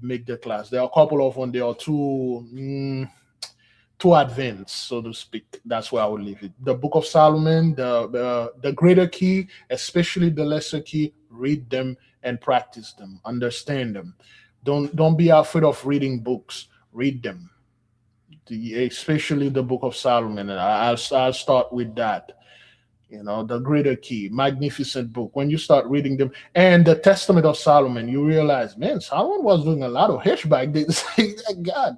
Speaker 1: make the class. There are a couple of them. There are too advanced, so to speak. That's where I would leave it. The Book of Solomon, the greater key, especially the lesser key, read them and practice them, understand them. Don't be afraid of reading books. Read them, especially the Book of Solomon. And I'll start with that. The greater key, magnificent book. When you start reading them, and the Testament of Solomon, you realize, man, Solomon was doing a lot of hish back then. God,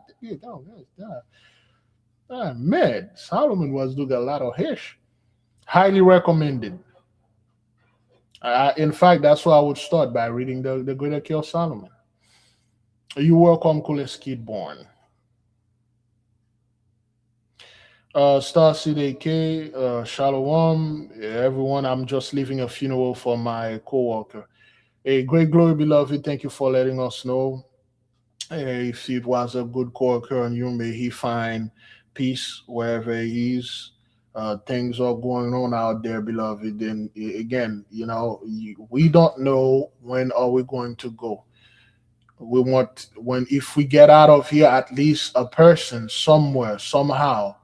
Speaker 1: man, Solomon was doing a lot of hish. Highly recommended. In fact, that's why I would start by reading the Greater Key of Solomon. You're welcome, Coolest Kid Born. Starseed AK, Shalom, everyone. I'm just leaving a funeral for my co-worker. A great glory, beloved. Thank you for letting us know. If it was a good co-worker and you, may he find peace wherever he is. Things are going on out there, beloved. And again, we don't know when are we going to go. We want, if we get out of here, at least a person somewhere, somehow,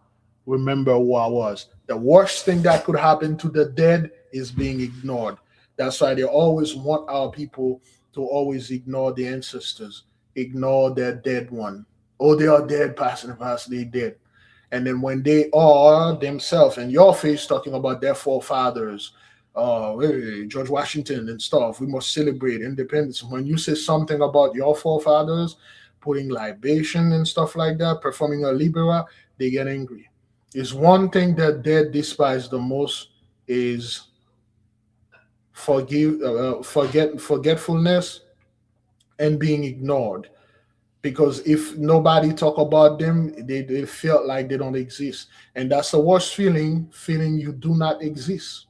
Speaker 1: remember who I was. The worst thing that could happen to the dead is being ignored. That's why they always want our people to always ignore the ancestors, ignore their dead one. Oh, they are dead, passing past, they dead. And then when they are themselves in your face talking about their forefathers, hey, George Washington and stuff, we must celebrate independence. When you say something about your forefathers, putting libation and stuff like that, performing a libera, they get angry. Is one thing that dead despise the most is forgetfulness and being ignored. Because if nobody talk about them, they feel like they don't exist. And that's the worst feeling you do not exist.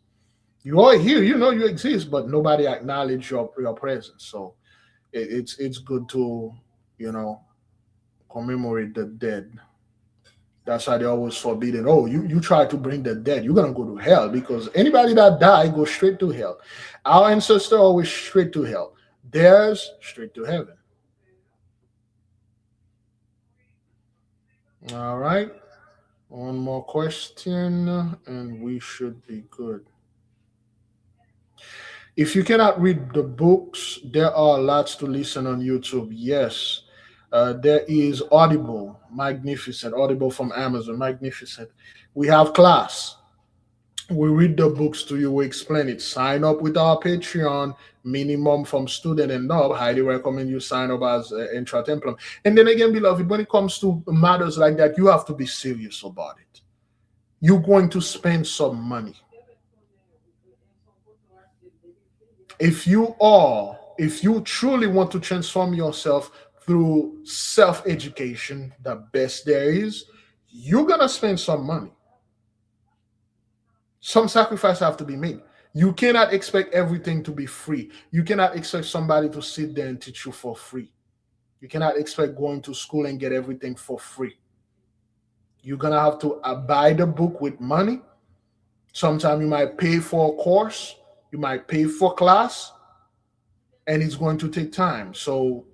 Speaker 1: You are here, you exist, but nobody acknowledge your presence. So it's good to, commemorate the dead. That's why they always forbidden. Oh, you try to bring the dead, you're gonna go to hell, because anybody that die goes straight to hell. Our ancestor always straight to hell. Theirs straight to heaven. All right. One more question, and we should be good. If you cannot read the books, there are lots to listen on YouTube. Yes, there is Audible, magnificent. Audible from Amazon, magnificent. We have class. We read the books to you. We explain it. Sign up with our Patreon. Minimum from student and up. Highly recommend you sign up as intra templum. And then again, beloved, when it comes to matters like that, you have to be serious about it. You're going to spend some money. If you truly want to transform yourself through self-education, the best there is, you're gonna spend some money. Some sacrifice have to be made. You cannot expect everything to be free. You cannot expect somebody to sit there and teach you for free. You cannot expect going to school and get everything for free. You're gonna have to buy the book with money. Sometimes you might pay for a course, you might pay for class, and it's going to take time. So,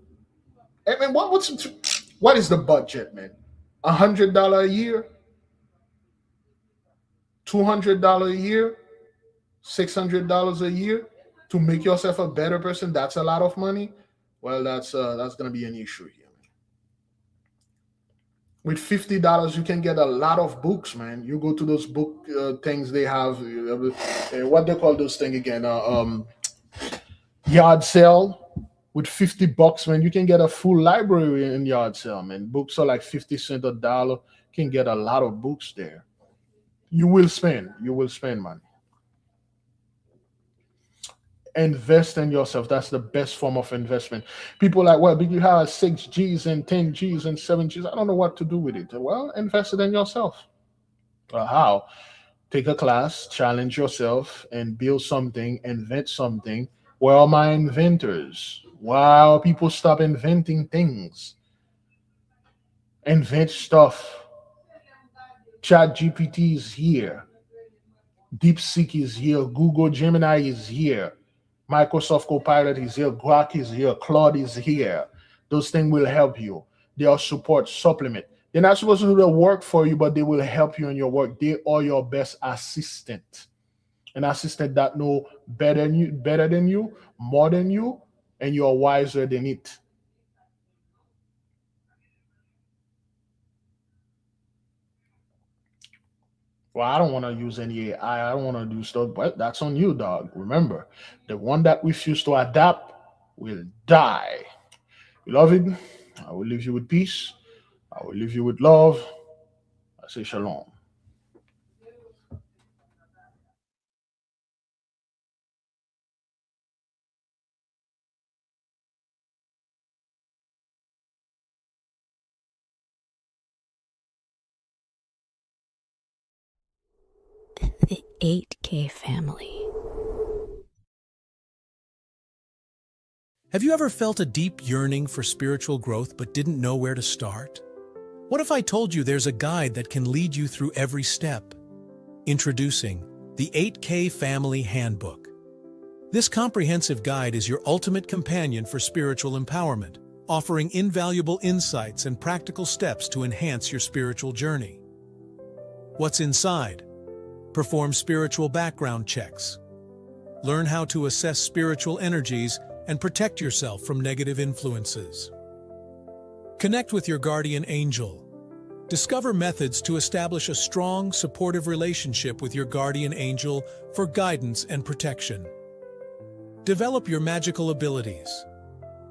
Speaker 1: I mean, what is the budget, man? $100 a year, $200 a year, $600 a year to make yourself a better person. That's a lot of money. Well, that's gonna be an issue here. With $50, you can get a lot of books, man. You go to those book things they have. What they call those things again? Yard sale. With $50, man, you can get a full library in yard sale, man. Books are like 50 cents a dollar. You can get a lot of books there. You will spend money. Invest in yourself. That's the best form of investment. People are like, well, you have 6 G's and 10 G's and 7 G's. I don't know what to do with it. Well, invest it in yourself. How? Take a class, challenge yourself, and build something, invent something. Where are my inventors? Wow, people stop inventing things. Invent stuff. Chat GPT is here. DeepSeek is here. Google Gemini is here. Microsoft Copilot is here. Grok is here. Claude is here. Those things will help you. They are support, supplement. They're not supposed to do the work for you, but they will help you in your work. They are your best assistant. An assistant that know better than you, more than you, and you're wiser than it. Well, I don't want to use any AI. I don't want to do stuff, but that's on you, dog. Remember, the one that refuses to adapt will die. Beloved, I will leave you with peace. I will leave you with love. I say shalom.
Speaker 4: The 8K family.
Speaker 5: Have you ever felt a deep yearning for spiritual growth but didn't know where to start? What if I told you there's a guide that can lead you through every step? Introducing the 8K Family Handbook. This comprehensive guide is your ultimate companion for spiritual empowerment, offering invaluable insights and practical steps to enhance your spiritual journey. What's inside? Perform spiritual background checks. Learn how to assess spiritual energies and protect yourself from negative influences. Connect with your guardian angel. Discover methods to establish a strong, supportive relationship with your guardian angel for guidance and protection. Develop your magical abilities.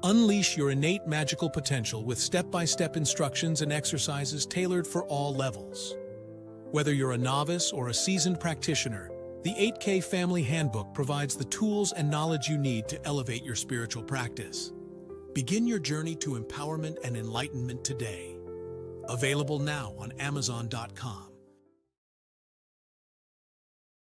Speaker 5: Unleash your innate magical potential with step-by-step instructions and exercises tailored for all levels. Whether you're a novice or a seasoned practitioner, the 8K Family Handbook provides the tools and knowledge you need to elevate your spiritual practice. Begin your journey to empowerment and enlightenment today. Available now on Amazon.com.